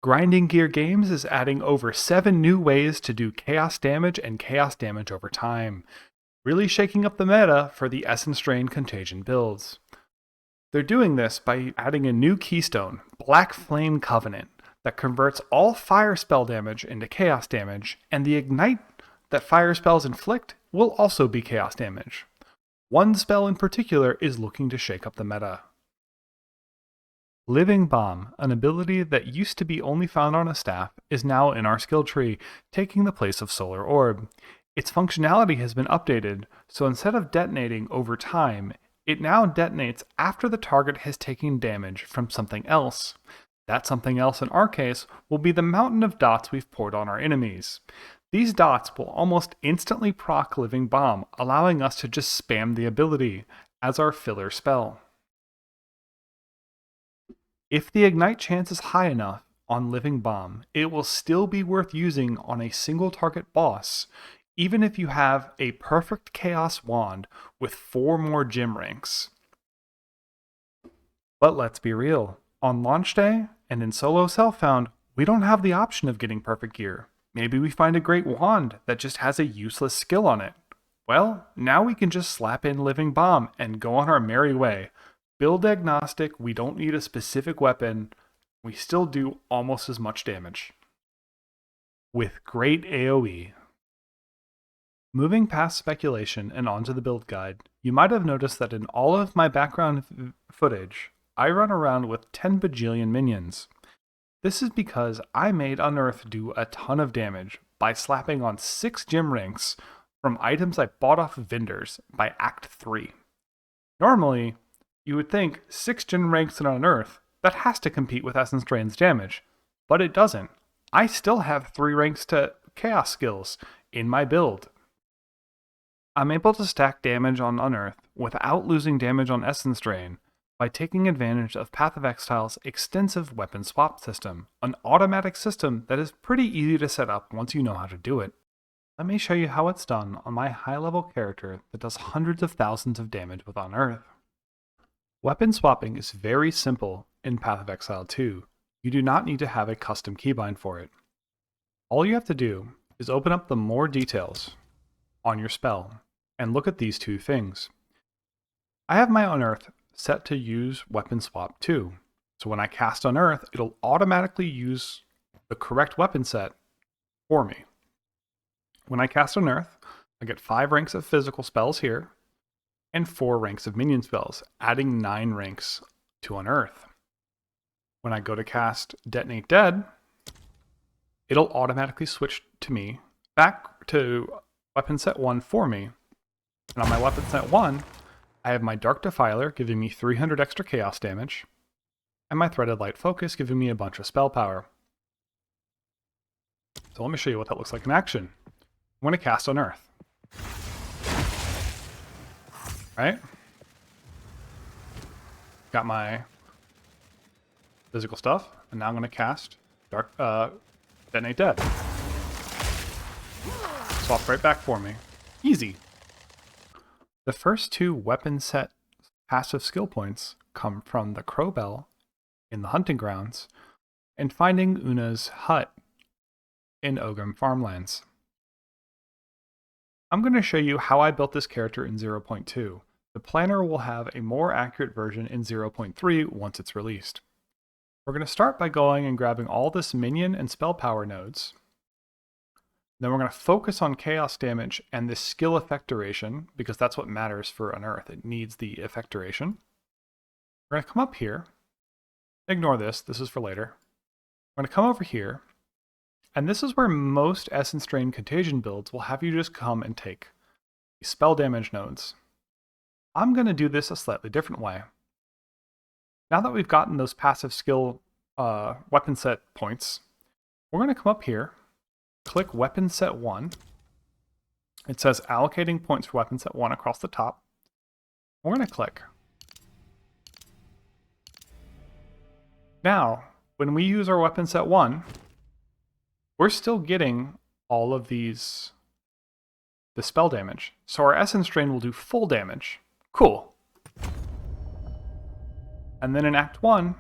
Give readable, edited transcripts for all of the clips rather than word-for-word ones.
Grinding Gear Games is adding over 7 new ways to do chaos damage and chaos damage over time, really shaking up the meta for the Essence Drain Contagion builds. They're doing this by adding a new keystone, Blackflame Covenant, that converts all fire spell damage into chaos damage, and the ignite that fire spells inflict will also be chaos damage. One spell in particular is looking to shake up the meta. Living Bomb, an ability that used to be only found on a staff, is now in our skill tree, taking the place of Solar Orb. Its functionality has been updated, so instead of detonating over time, it now detonates after the target has taken damage from something else. That something else in our case will be the mountain of dots we've poured on our enemies. These dots will almost instantly proc Living Bomb, allowing us to just spam the ability as our filler spell. If the ignite chance is high enough on Living Bomb, it will still be worth using on a single target boss, even if you have a perfect Chaos Wand with 4 more gym ranks. But let's be real, on launch day and in solo self-found, we don't have the option of getting perfect gear. Maybe we find a great wand that just has a useless skill on it. Well, now we can just slap in Living Bomb and go on our merry way. Build agnostic, we don't need a specific weapon, we still do almost as much damage. With great AoE. Moving past speculation and onto the build guide, you might have noticed that in all of my background footage, I run around with 10 bajillion minions. This is because I made Unearth do a ton of damage by slapping on 6 gym ranks from items I bought off of vendors by Act 3. Normally, you would think 6 gym ranks in Unearth, that has to compete with Essence Drain's damage, but it doesn't. I still have 3 ranks to Chaos skills in my build. I'm able to stack damage on Unearth without losing damage on Essence Drain by taking advantage of Path of Exile's extensive weapon swap system, an automatic system that is pretty easy to set up once you know how to do it. Let me show you how it's done on my high-level character that does hundreds of thousands of damage with Unearth. Weapon swapping is very simple in Path of Exile 2. You do not need to have a custom keybind for it. All you have to do is open up the More Details on your spell and look at these 2 things. I have my Unearth set to use Weapon Swap 2. So when I cast Unearth, it'll automatically use the correct weapon set for me. When I cast Unearth, I get 5 ranks of physical spells here, and 4 ranks of minion spells, adding 9 ranks to Unearth. When I go to cast Detonate Dead, it'll automatically switch to me back to weapon set 1 for me. And on my weapon set 1, I have my Dark Defiler giving me 300 extra chaos damage, and my Threaded Light Focus giving me a bunch of spell power. So let me show you what that looks like in action. I'm going to cast Unearth. Right? Got my physical stuff, and now I'm going to cast Detonate Dead. Swap right back for me. Easy. The first 2 weapon set passive skill points come from the Crowbell in the Hunting Grounds and finding Una's hut in Ogrim Farmlands. I'm going to show you how I built this character in 0.2. The planner will have a more accurate version in 0.3 once it's released. We're going to start by going and grabbing all this minion and spell power nodes. Then we're going to focus on chaos damage and this skill effect duration, because that's what matters for Unearth. It needs the effect duration. We're going to come up here. Ignore this. This is for later. We're going to come over here. And this is where most Essence Drain Contagion builds will have you just come and take the spell damage nodes. I'm going to do this a slightly different way. Now that we've gotten those passive skill weapon set points, we're going to come up here, click Weapon Set 1. It says allocating points for Weapon Set 1 across the top. We're going to click. Now, when we use our Weapon Set 1, we're still getting all of the spell damage. So our Essence Drain will do full damage. Cool. And then in Act 1,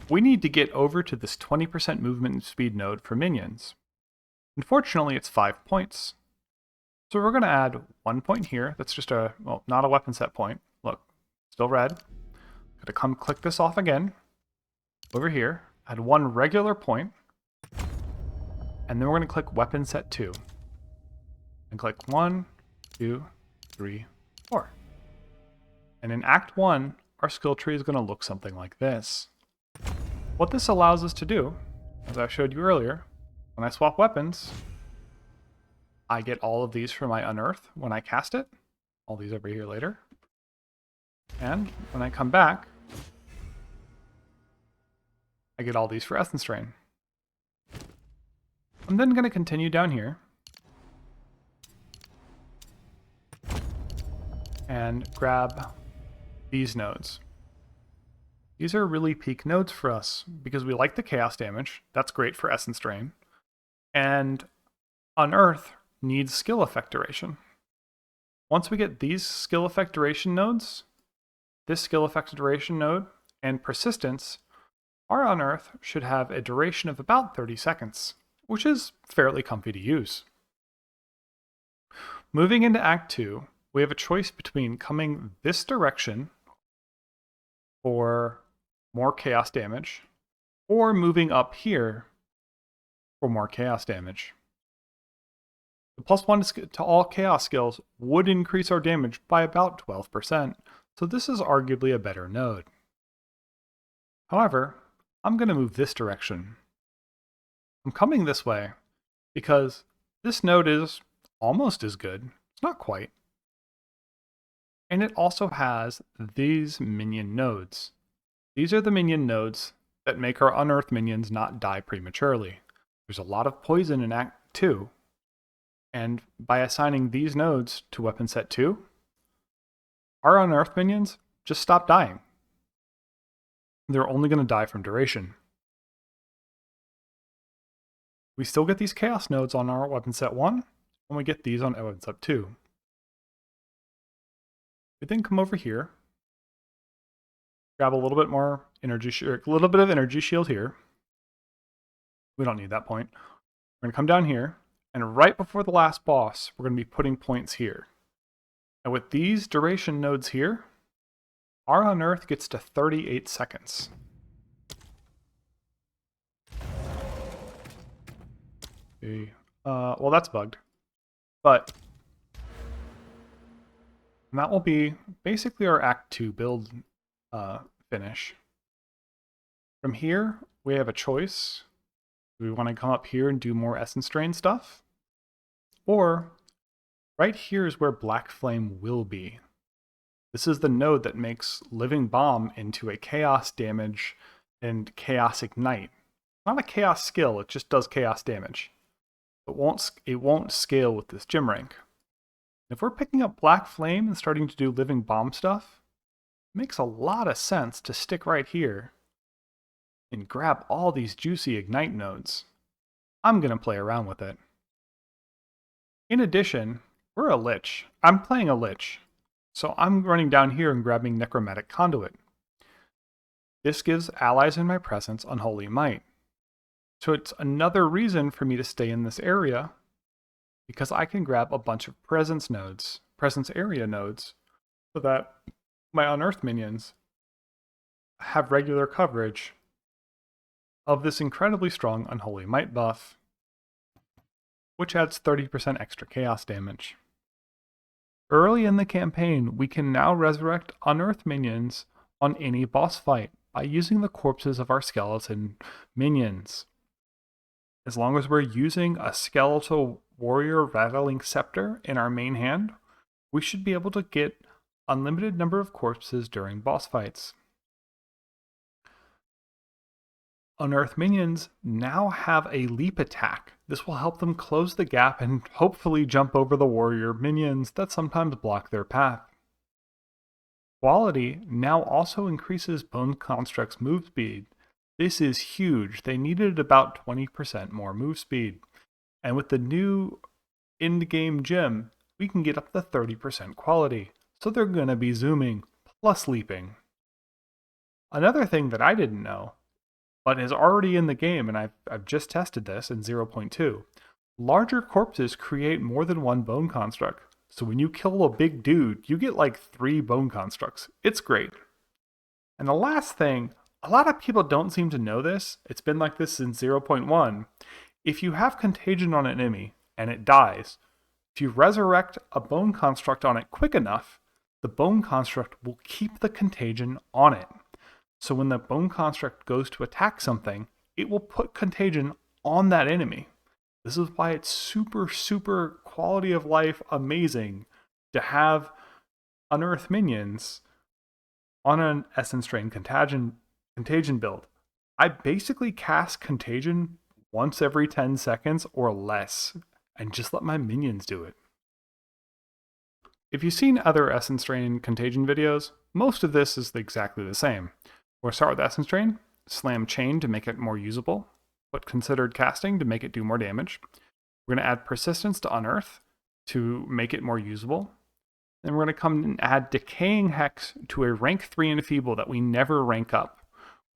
we need to get over to this 20% movement speed node for minions. Unfortunately, it's 5 points. So we're going to add 1 point here. That's just a, well, not a weapon set point. Look, still red. Got to come click this off again. Over here, add 1 regular point. And then we're going to click weapon set 2. And click 1, 2, 3, 4. And in Act 1, our skill tree is going to look something like this. What this allows us to do, as I showed you earlier, when I swap weapons, I get all of these for my Unearth when I cast it. All these over here later. And when I come back, I get all these for Essence Drain. I'm then going to continue down here and grab these nodes. These are really peak nodes for us because we like the chaos damage. That's great for Essence Drain. And Unearth needs skill effect duration. Once we get these skill effect duration nodes, this skill effect duration node, and persistence, our Unearth should have a duration of about 30 seconds, which is fairly comfy to use. Moving into Act 2, we have a choice between coming this direction for more chaos damage, or moving up here for more chaos damage. The +1 to all chaos skills would increase our damage by about 12%, so this is arguably a better node. However, I'm going to move this direction. I'm coming this way because this node is almost as good. It's not quite. And it also has these minion nodes. These are the minion nodes that make our Unearth minions not die prematurely. There's a lot of poison in Act 2, and by assigning these nodes to weapon set 2, our Unearth minions just stop dying. They're only going to die from duration. We still get these chaos nodes on our weapon set 1, and we get these on weapon set 2. We then come over here, grab a little bit more energy, a little bit of energy shield here. We don't need that point. We're going to come down here, and right before the last boss, we're going to be putting points here. And with these duration nodes here, our Unearth gets to 38 seconds. Okay. Well, that's bugged. But that will be basically our Act 2 build finish. From here, we have a choice. Do we want to come up here and do more Essence Drain stuff? Or, right here is where Blackflame will be. This is the node that makes Living Bomb into a Chaos Damage and Chaos Ignite. Not a Chaos skill, it just does Chaos damage. It won't scale with this gym rank. If we're picking up Blackflame and starting to do Living Bomb stuff, it makes a lot of sense to stick right here and grab all these juicy Ignite nodes. I'm going to play around with it. In addition, we're a Lich. I'm playing a Lich, so I'm running down here and grabbing Necromantic Conduit. This gives allies in my presence Unholy Might. So it's another reason for me to stay in this area, because I can grab a bunch of presence area nodes, so that my Unearth minions have regular coverage of this incredibly strong Unholy Might buff, which adds 30% extra chaos damage. Early in the campaign, we can now resurrect Unearth minions on any boss fight by using the corpses of our skeleton minions. As long as we're using a skeletal warrior rattling scepter in our main hand, we should be able to get unlimited number of corpses during boss fights. Unearth minions now have a leap attack. This will help them close the gap and hopefully jump over the warrior minions that sometimes block their path. Quality now also increases Bone Construct's move speed. This is huge. They needed about 20% more move speed. And with the new in-game gem, we can get up to 30% quality. So they're going to be zooming plus leaping. Another thing that I didn't know but is already in the game, and I've just tested this in 0.2. Larger corpses create more than one bone construct. So when you kill a big dude, you get like 3 bone constructs. It's great. And the last thing, a lot of people don't seem to know this. It's been like this in 0.1. If you have Contagion on an enemy and it dies, if you resurrect a bone construct on it quick enough, the bone construct will keep the Contagion on it. So when the bone construct goes to attack something, it will put Contagion on that enemy. This is why it's super, super quality of life amazing to have Unearth minions on an Essence Drain Contagion build. I basically cast Contagion once every 10 seconds or less, and just let my minions do it. If you've seen other Essence Drain Contagion videos, most of this is exactly the same. We'll start with Essence Drain, slam Chain to make it more usable, put Considered Casting to make it do more damage. We're going to add Persistence to Unearth to make it more usable. Then we're going to come and add Decaying Hex to a rank 3 Enfeeble that we never rank up.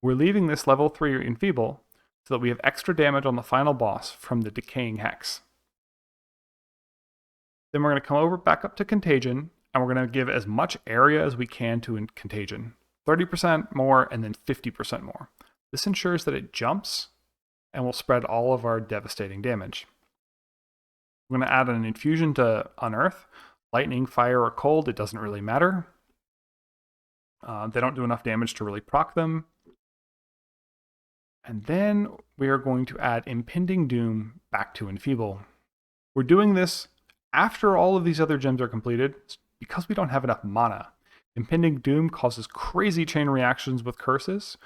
We're leaving this level 3 Enfeeble so that we have extra damage on the final boss from the Decaying Hex. Then we're going to come over back up to Contagion, and we're going to give as much area as we can to Contagion. 30% more and then 50% more. This ensures that it jumps and will spread all of our devastating damage. We're going to add an infusion to Unearth. Lightning, fire, or cold, it doesn't really matter. They don't do enough damage to really proc them. And then we are going to add Impending Doom back to Enfeeble. We're doing this after all of these other gems are completed because we don't have enough mana. Impending Doom causes crazy chain reactions with curses.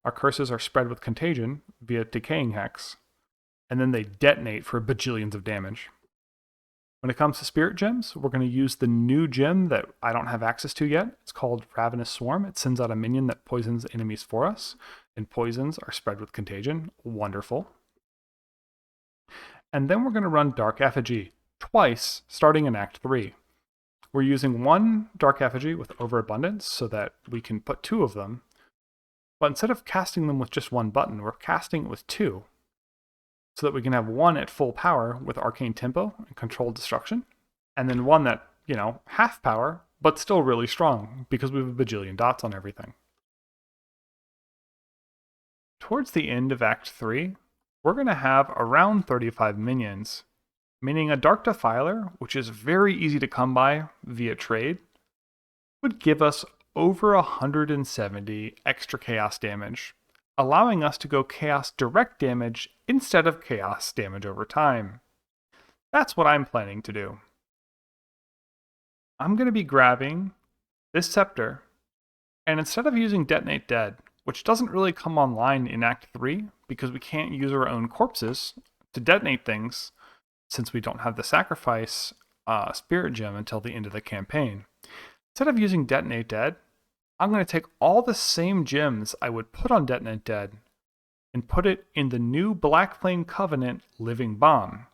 Our curses are spread with Contagion via Decaying Hex, and then they detonate for bajillions of damage. When it comes to Spirit Gems, we're going to use the new gem that I don't have access to yet. It's called Ravenous Swarm. It sends out a minion that poisons enemies for us, and poisons are spread with Contagion. Wonderful. And then we're going to run Dark Effigy twice, starting in Act 3. We're using one Dark Effigy with Overabundance so that we can put 2 of them. But instead of casting them with just one button, we're casting it with 2. So that we can have one at full power with Arcane Tempo and Controlled Destruction. And then one that, half power, but still really strong because we have a bajillion dots on everything. Towards the end of Act 3, we're going to have around 35 minions. Meaning a Dark Defiler, which is very easy to come by via trade, would give us over 170 extra chaos damage, allowing us to go chaos direct damage instead of chaos damage over time. That's what I'm planning to do. I'm going to be grabbing this scepter, and instead of using Detonate Dead, which doesn't really come online in Act 3 because we can't use our own corpses to detonate things, since we don't have the sacrifice spirit gem until the end of the campaign. Instead of using Detonate Dead, I'm going to take all the same gems I would put on Detonate Dead and put it in the new Blackflame Covenant Living Bomb.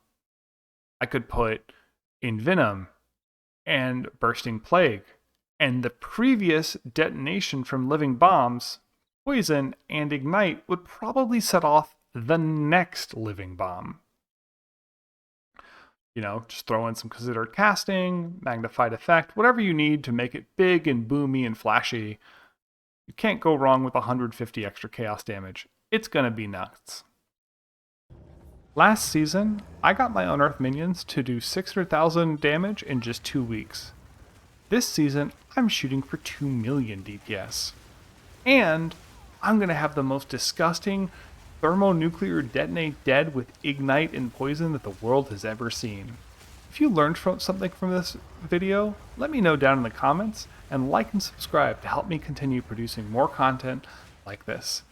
I could put Envenom and Bursting Plague, and the previous detonation from Living Bombs, Poison, and Ignite would probably set off the next Living Bomb. Just throw in some Considered Casting, Magnified Effect, whatever you need to make it big and boomy and flashy. You can't go wrong with 150 extra chaos damage. It's gonna be nuts. Last season, I got my Unearth minions to do 600,000 damage in just 2 weeks. This season, I'm shooting for 2 million DPS. And I'm gonna have the most disgusting thermonuclear Detonate Dead with Ignite and Poison that the world has ever seen. If you learned something from this video, let me know down in the comments, and like and subscribe to help me continue producing more content like this.